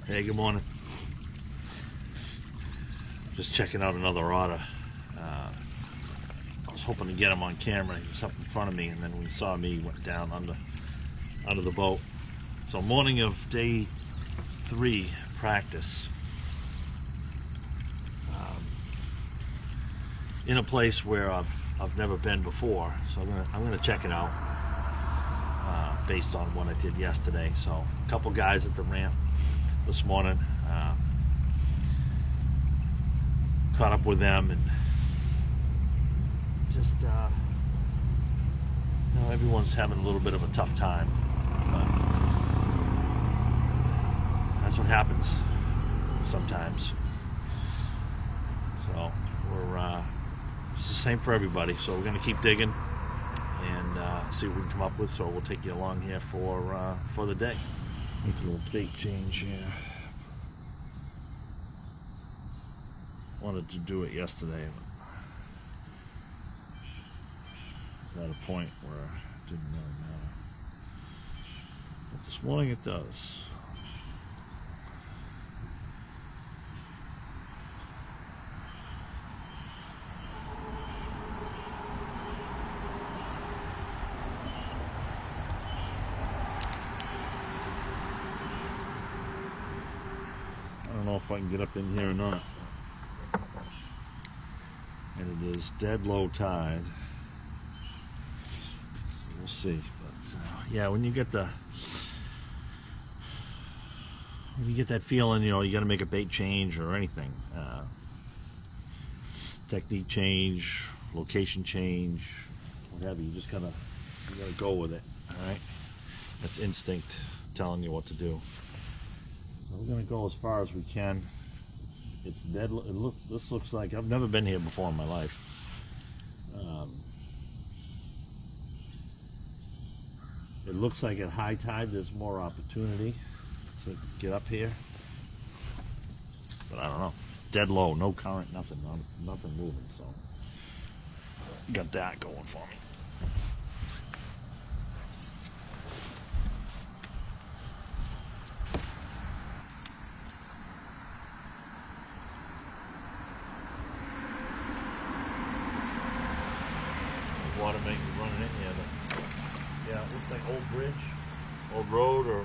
Hey, good morning. Just checking out another otter. I was hoping to get him on camera. He was up in front of me, and then when he saw me, he went down under the boat. So morning of day 3 practice. In a place where I've never been before, so I'm gonna check it out based on what I did yesterday. So a couple guys at the ramp this morning, caught up with them, and just everyone's having a little bit of a tough time, but that's what happens sometimes. So it's the same for everybody. So we're going to keep digging and see what we can come up with. So we'll take you along here for the day. Make a little bait change here. Wanted to do it yesterday, but at a point where it didn't really matter. But this morning it does. I don't know if I can get up in here or not. And it is dead low tide. We'll see. But yeah, when you get that feeling, you got to make a bait change or anything, technique change, location change, whatever. You just gotta go with it. All right, that's instinct telling you what to do. So we're gonna go as far as we can. It's dead. This looks like I've never been here before in my life. It looks like at high tide there's more opportunity to get up here, but I don't know. Dead low, no current, nothing moving. So got that going for me. Water main running in here, but yeah, it looks like old bridge, old road, or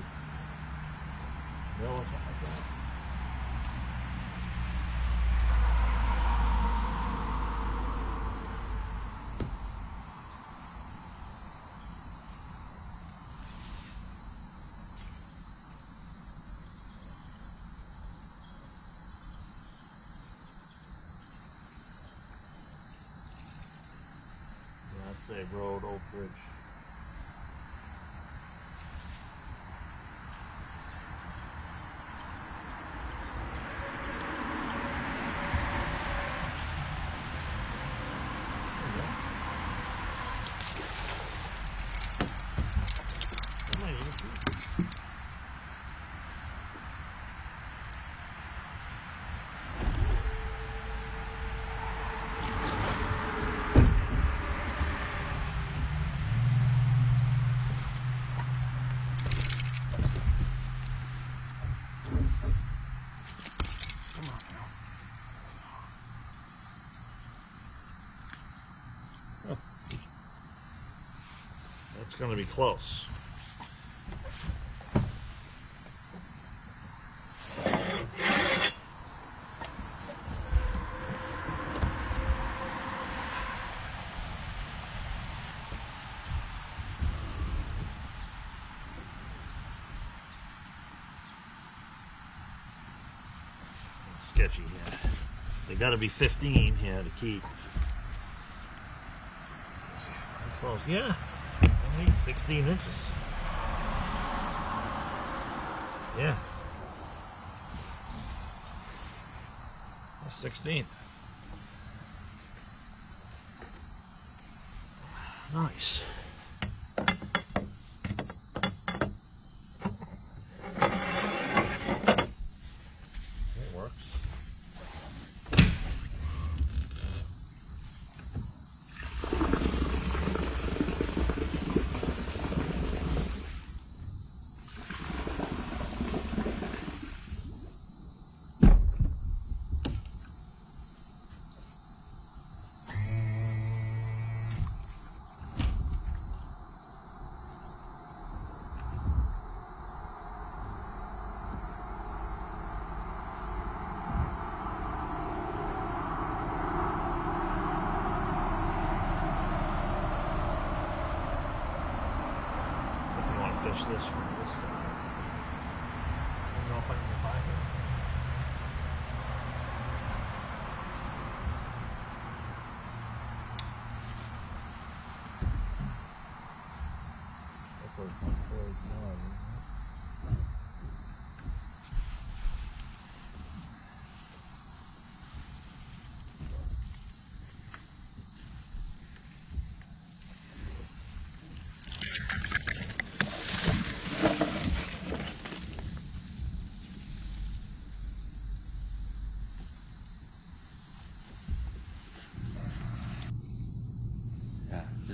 mill or something like that. I'd say road, old bridge. That's going to be close. Sketchy here. They got to be 15 here to keep. Close. Yeah. 16 inches. Yeah. That's 16. Nice. It works.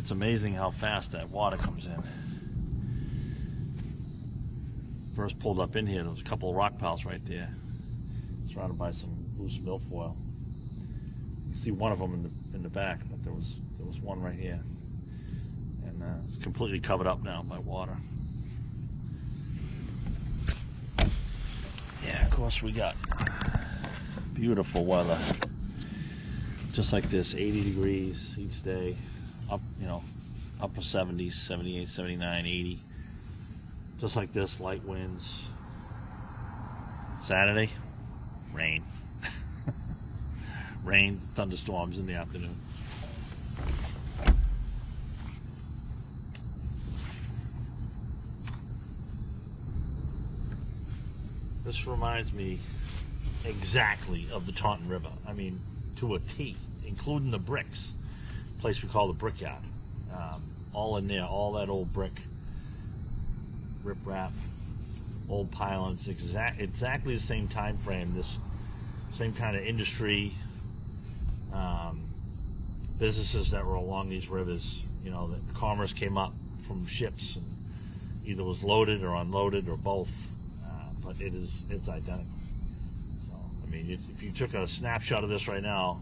It's amazing how fast that water comes in. First pulled up in here, there was a couple of rock piles right there, surrounded by some loose milfoil. You can see one of them in the back, but there was one right here, and it's completely covered up now by water. Yeah, of course we got beautiful weather, just like this, 80 degrees each day, up, upper 70s, 78, 79, 80, just like this, light winds. Saturday, rain. Rain, thunderstorms in the afternoon. This reminds me exactly of the Taunton River. I mean, to a T, including the bricks. Place we call the Brickyard. All in there, all that old brick, riprap, old pylons, exactly the same time frame. This same kind of industry, businesses that were along these rivers. That commerce came up from ships, and either was loaded or unloaded or both. But it's identical. So, I mean, if you took a snapshot of this right now,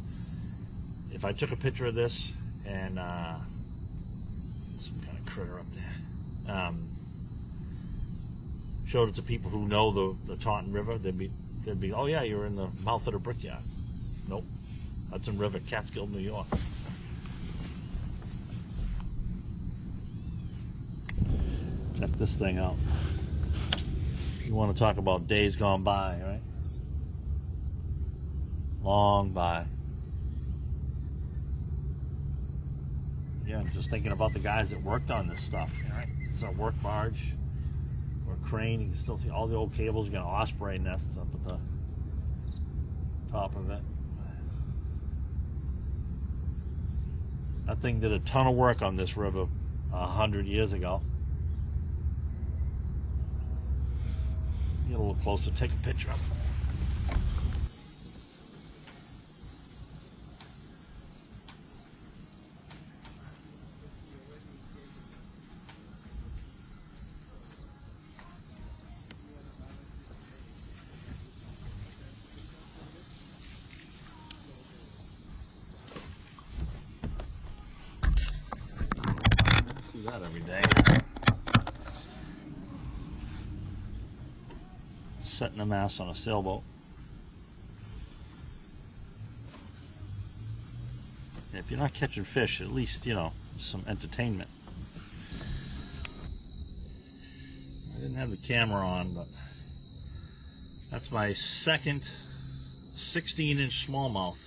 if I took a picture of this and some kind of critter up there, showed it to people who know the Taunton River, they'd be, oh yeah, you're in the mouth of the Brickyard. Nope, Hudson River, Catskill, New York. Check this thing out. You want to talk about days gone by, right? Long by. Yeah, I'm just thinking about the guys that worked on this stuff, right? It's a work barge or a crane. You can still see all the old cables. You got osprey nests up at the top of it. That thing did a ton of work on this river 100 years ago. Get a little closer, take a picture of it. See that every day. Setting a mast on a sailboat. If you're not catching fish, at least, some entertainment. I didn't have the camera on, but that's my second 16-inch smallmouth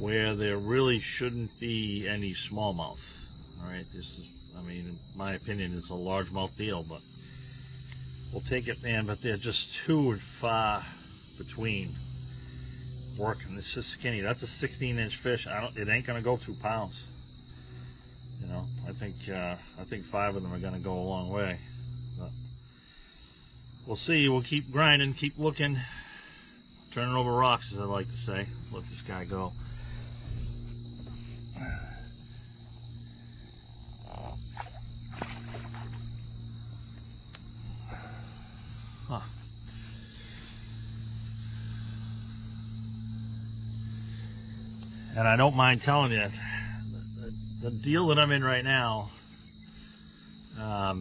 where there really shouldn't be any smallmouth. All right, this is, in my opinion, it's a largemouth deal, but we'll take it, man. But they're just too far between working. It's just skinny. That's a 16-inch fish. It ain't gonna go 2 pounds. I think 5 of them are gonna go a long way. But we'll see. We'll keep grinding, keep looking, turning over rocks, as I like to say. Let this guy go. Huh. And I don't mind telling you, the deal that I'm in right now, I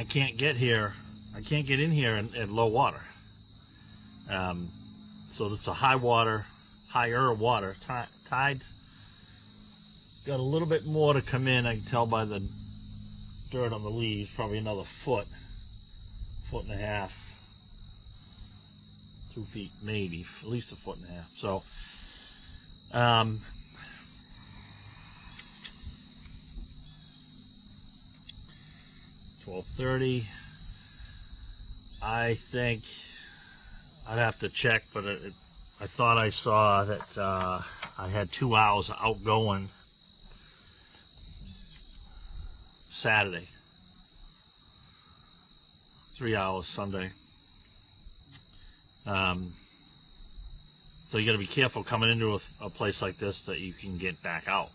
can't get in here at low water. So it's a higher water, tide. Got a little bit more to come in, I can tell by the dirt on the leaves, probably another foot and a half, 2 feet maybe, at least a foot and a half. So, 12:30. I think I'd have to check, but I thought I saw that I had 2 hours outgoing Saturday, 3 hours Sunday. So you got to be careful coming into a place like this that you can get back out.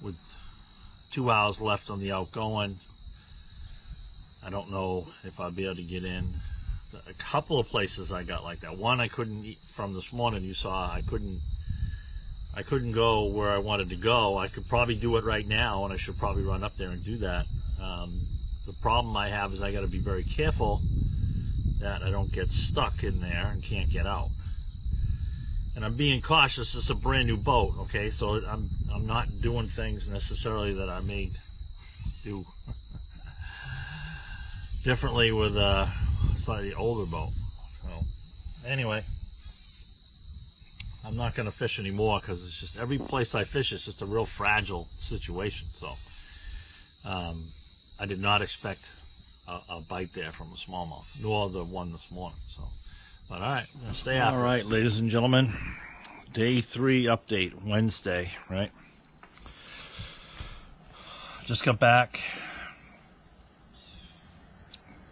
With 2 hours left on the outgoing, I don't know if I'll be able to get in. A couple of places I got like that. One I couldn't eat from this morning. You saw I couldn't go where I wanted to go. I could probably do it right now, and I should probably run up there and do that. The problem I have is I got to be very careful that I don't get stuck in there and can't get out. And I'm being cautious. It's a brand new boat, okay? So I'm not doing things necessarily that I may do differently with a slightly older boat. So anyway, I'm not going to fish anymore because it's just every place I fish is just a real fragile situation. So I did not expect a bite there from a smallmouth, nor the one this morning. So, but all right, I'm gonna stay after. All right, ladies and gentlemen, day 3 update, Wednesday, right? Just got back.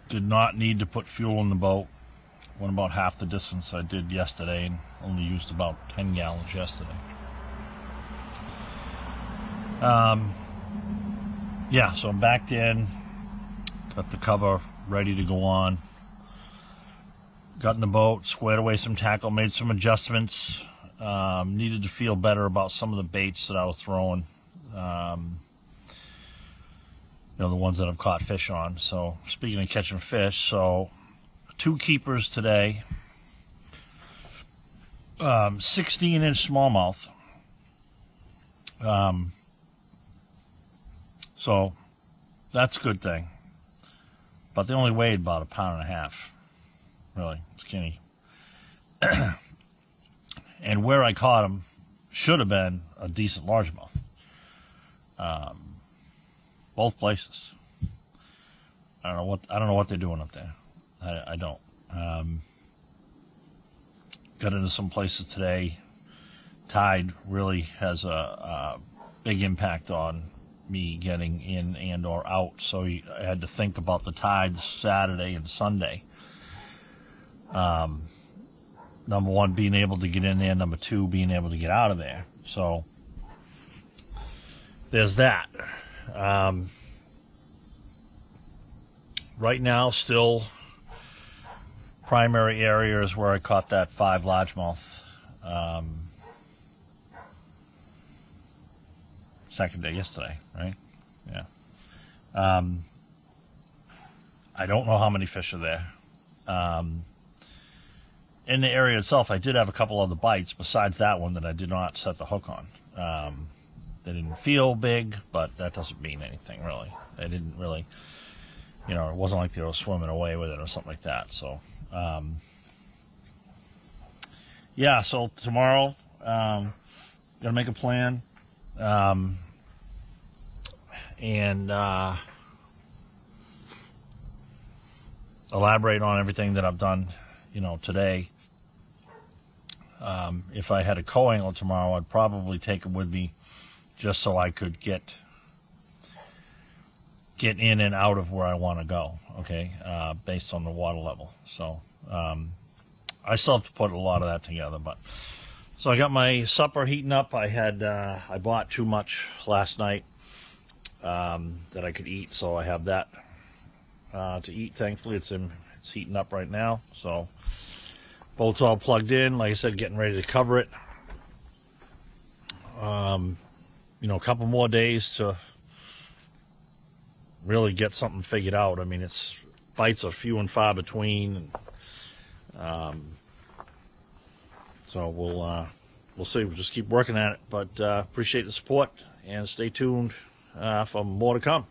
Did not need to put fuel in the boat. Went about half the distance I did yesterday and only used about 10 gallons yesterday. Yeah, so I'm backed in. Got the cover ready to go on. Got in the boat, squared away some tackle, made some adjustments. Needed to feel better about some of the baits that I was throwing. You know, the ones that I've caught fish on. So speaking of catching fish, so 2 keepers today. 16-inch smallmouth. So that's a good thing. But they only weighed about 1.5 pounds. Really skinny. And where I caught them should have been a decent largemouth. Both places. I don't know what they're doing up there. I don't. Got into some places today. Tide really has a big impact on me getting in and or out, so I had to think about the tides Saturday and Sunday. Number 1, being able to get in there. Number 2, being able to get out of there. So there's that. Right now, still primary area is where I caught that 5 largemouth. Second day yesterday, right? Yeah. I don't know how many fish are there. In the area itself, I did have a couple other bites besides that one that I did not set the hook on. They didn't feel big, but that doesn't mean anything, really. They didn't really, you know, it wasn't like they were swimming away with it or something like that. So, yeah, so tomorrow, gonna make a plan. And elaborate on everything that I've done, you know, today. If I had a co-angler tomorrow, I'd probably take him with me just so I could get in and out of where I want to go, okay, based on the water level. So I still have to put a lot of that together. But so I got my supper heating up. I bought too much last night that I could eat, so I have that to eat. Thankfully, it's heating up right now. So boat's all plugged in. Like I said, getting ready to cover it. You know, a couple more days to really get something figured out. I mean, bites are few and far between. So we'll see. We'll just keep working at it. But appreciate the support and stay tuned for more to come.